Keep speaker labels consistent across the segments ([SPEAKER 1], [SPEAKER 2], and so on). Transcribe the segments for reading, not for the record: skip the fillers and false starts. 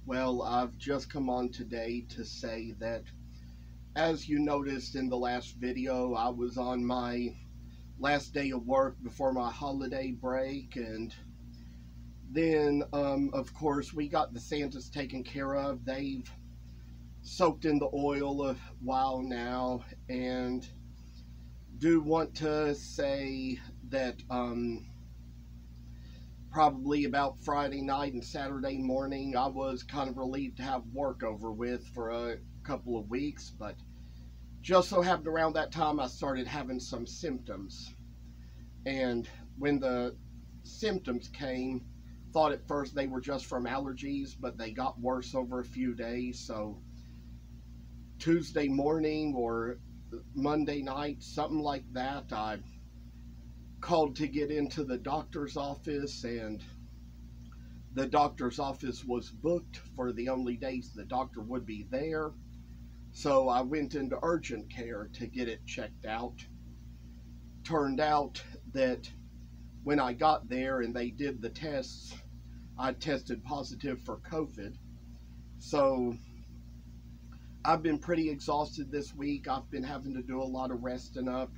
[SPEAKER 1] Well, I've just come on today to say that, as you noticed in the last video, I was on my last day of work before my holiday break, and then, of course, we got the Santas taken care of. They've soaked in the oil a while now, and do want to say that probably about Friday night and Saturday morning, I was kind of relieved to have work over with for a couple of weeks, but just so happened around that time I started having some symptoms. And when the symptoms came, thought at first they were just from allergies, but they got worse over a few days. So Tuesday morning or Monday night, something like that, I called to get into the doctor's office, and the doctor's office was booked for the only days the doctor would be there. So I went into urgent care to get it checked out. Turned out that when I got there and they did the tests, I tested positive for COVID. So I've been pretty exhausted this week. I've been having to do a lot of resting up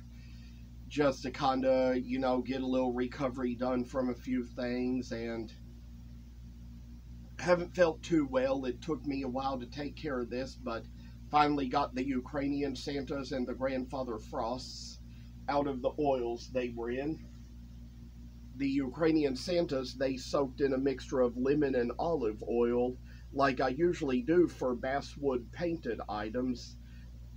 [SPEAKER 1] just to kind of, get a little recovery done from a few things, and haven't felt too well. It took me a while to take care of this, but finally got the Ukrainian Santas and the Grandfather Frosts out of the oils they were in. The Ukrainian Santas, they soaked in a mixture of lemon and olive oil, like I usually do for basswood painted items,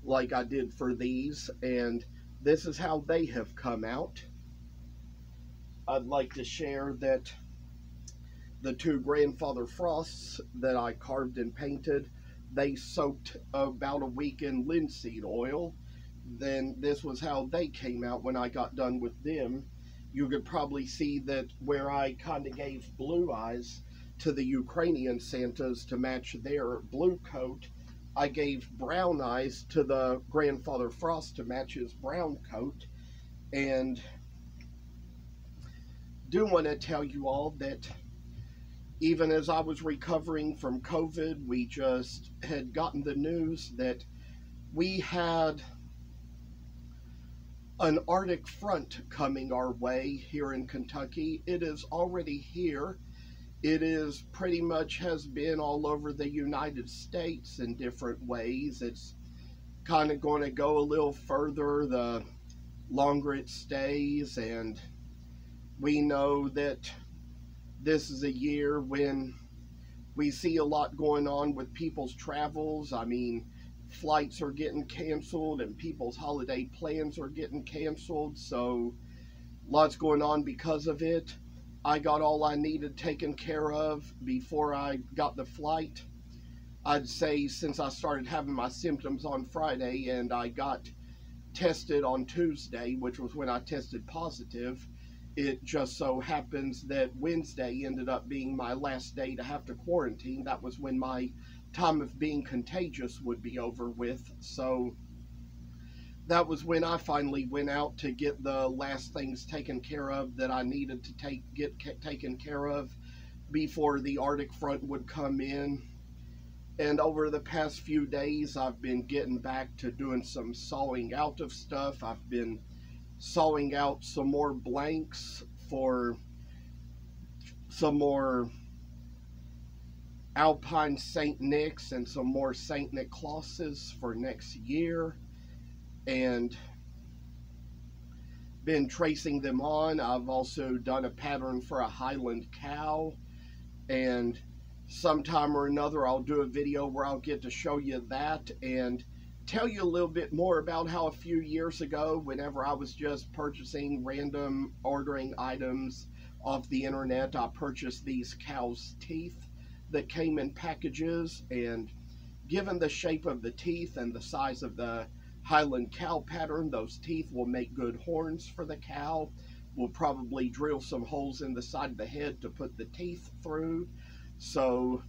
[SPEAKER 1] like I did for these, and this is how they have come out. I'd like to share that the two Grandfather Frosts that I carved and painted, they soaked about a week in linseed oil. Then this was how they came out when I got done with them. You could probably see that where I kind of gave blue eyes to the Ukrainian Santas to match their blue coat, I gave brown eyes to the Grandfather Frost to match his brown coat. And do want to tell you all that even as I was recovering from COVID, we just had gotten the news that we had an Arctic front coming our way here in Kentucky. It is already here. It is pretty much has been all over the United States in different ways. It's kind of going to go a little further the longer it stays, and we know that this is a year when we see a lot going on with people's travels. I mean, flights are getting canceled and people's holiday plans are getting canceled, so lots going on because of it. I got all I needed taken care of before I got the flight. I'd say since I started having my symptoms on Friday and I got tested on Tuesday, which was when I tested positive, it just so happens that Wednesday ended up being my last day to have to quarantine. That was when my time of being contagious would be over with. So that was when I finally went out to get the last things taken care of that I needed to get taken care of before the Arctic front would come in. And over the past few days, I've been getting back to doing some sawing out of stuff. I've been sawing out some more blanks for some more Alpine St. Nick's and some more St. Niklauses for next year, and been tracing them on. I've also done a pattern for a Highland cow, and sometime or another I'll do a video where I'll get to show you that and tell you a little bit more about how a few years ago, whenever I was just purchasing random ordering items off the internet, I purchased these cow's teeth that came in packages, and given the shape of the teeth and the size of the Highland cow pattern, those teeth will make good horns for the cow. We'll probably drill some holes in the side of the head to put the teeth through. So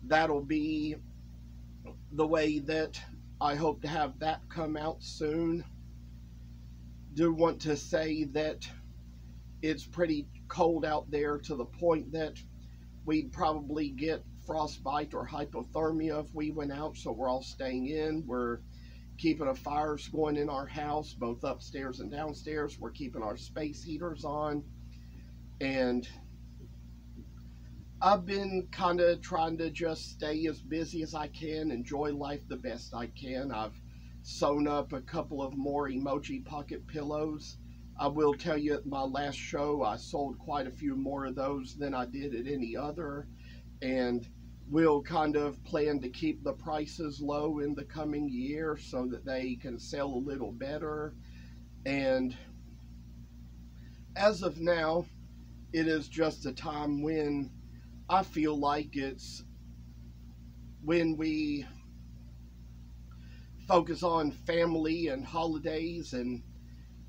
[SPEAKER 1] that'll be the way that I hope to have that come out soon. Do want to say that it's pretty cold out there to the point that we'd probably get frostbite or hypothermia if we went out, so we're all staying in. We're keeping a fires going in our house, both upstairs and downstairs. We're keeping our space heaters on. And I've been kind of trying to just stay as busy as I can, enjoy life the best I can. I've sewn up a couple of more emoji pocket pillows. I will tell you, at my last show, I sold quite a few more of those than I did at any other. And we'll kind of plan to keep the prices low in the coming year so that they can sell a little better. And as of now, it is just a time when I feel like it's when we focus on family and holidays, and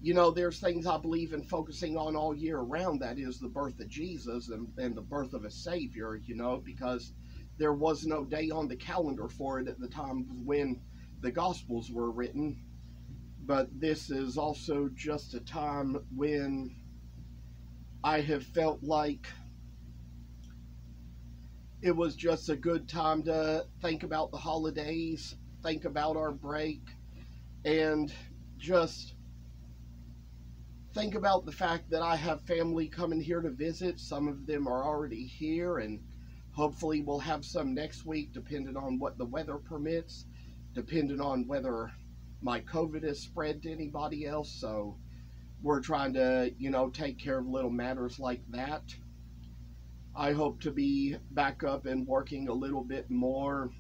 [SPEAKER 1] you know, there's things I believe in focusing on all year round. That is the birth of Jesus and the birth of a Savior, you know, because there was no day on the calendar for it at the time when the Gospels were written. But this is also just a time when I have felt like it was just a good time to think about the holidays, think about our break, and just think about the fact that I have family coming here to visit. Some of them are already here, and hopefully we'll have some next week, depending on what the weather permits, depending on whether my COVID is spread to anybody else. So we're trying to, you know, take care of little matters like that. I hope to be back up and working a little bit more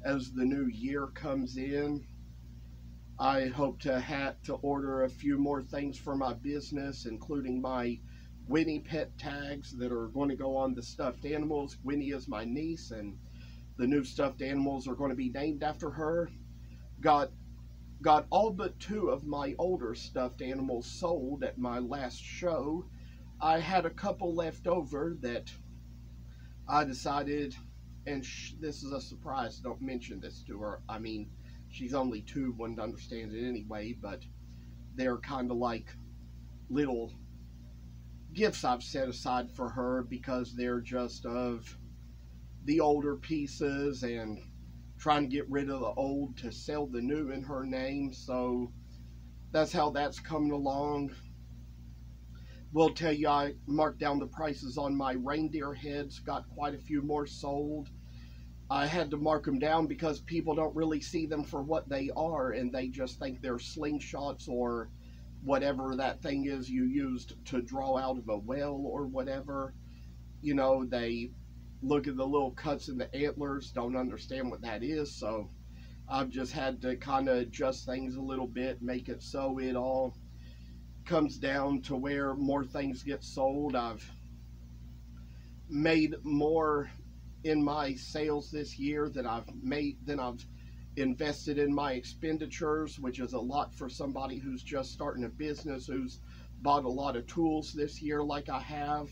[SPEAKER 1] as the new year comes in. I hope to order a few more things for my business, including my Winnie pet tags that are going to go on the stuffed animals. Winnie is my niece, and the new stuffed animals are going to be named after her. Got all but 2 of my older stuffed animals sold at my last show. I had a couple left over that I decided, and this is a surprise, don't mention this to her. I mean, she's only 2, wouldn't understand it anyway, but they're kind of like little gifts I've set aside for her because they're just of the older pieces and trying to get rid of the old to sell the new in her name. So that's how that's coming along. Will tell you, I marked down the prices on my reindeer heads, got quite a few more sold. I had to mark them down because people don't really see them for what they are, and they just think they're slingshots or whatever that thing is you used to draw out of a well or whatever. You know, they look at the little cuts in the antlers, don't understand what that is, so I've just had to kind of adjust things a little bit, make it so it all comes down to where more things get sold. I've made more in my sales this year than I've invested in my expenditures, which is a lot for somebody who's just starting a business, who's bought a lot of tools this year like I have.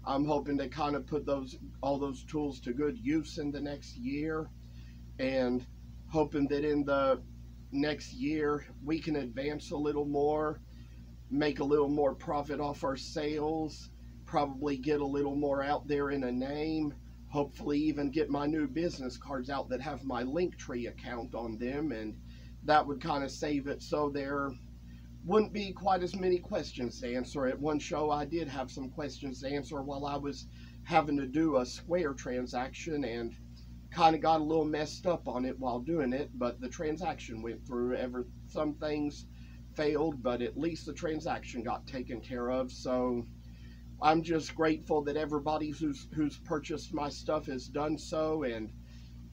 [SPEAKER 1] I'm hoping to kind of put all those tools to good use in the next year, and hoping that in the next year we can advance a little more, make a little more profit off our sales, probably get a little more out there in a name, hopefully even get my new business cards out that have my Linktree account on them, and that would kind of save it so there wouldn't be quite as many questions to answer. At one show I did have some questions to answer while I was having to do a Square transaction, and kind of got a little messed up on it while doing it, but the transaction went through. Some things failed, but at least the transaction got taken care of. So I'm just grateful that everybody who's purchased my stuff has done so, and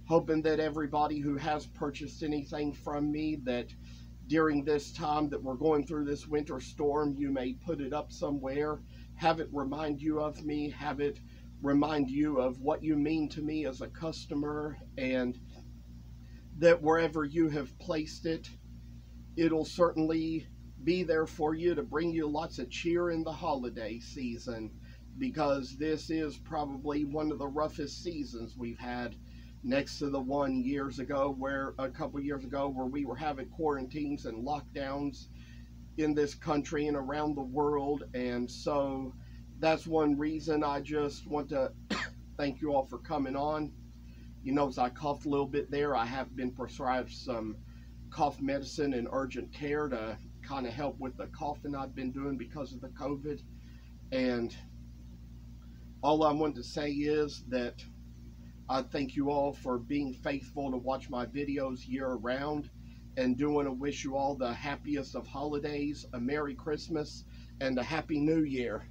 [SPEAKER 1] hoping that everybody who has purchased anything from me, that during this time that we're going through this winter storm, you may put it up somewhere, have it remind you of me, have it remind you of what you mean to me as a customer, and that wherever you have placed it, it'll certainly be there for you to bring you lots of cheer in the holiday season, because this is probably one of the roughest seasons we've had, next to the one a couple years ago where we were having quarantines and lockdowns in this country and around the world. And so that's one reason I just want to thank you all for coming on. You know, as I coughed a little bit there, I have been prescribed some cough medicine and urgent care to kind of help with the coughing I've been doing because of the COVID. And all I want to say is that I thank you all for being faithful to watch my videos year round, and do want to wish you all the happiest of holidays, a Merry Christmas, and a Happy New Year.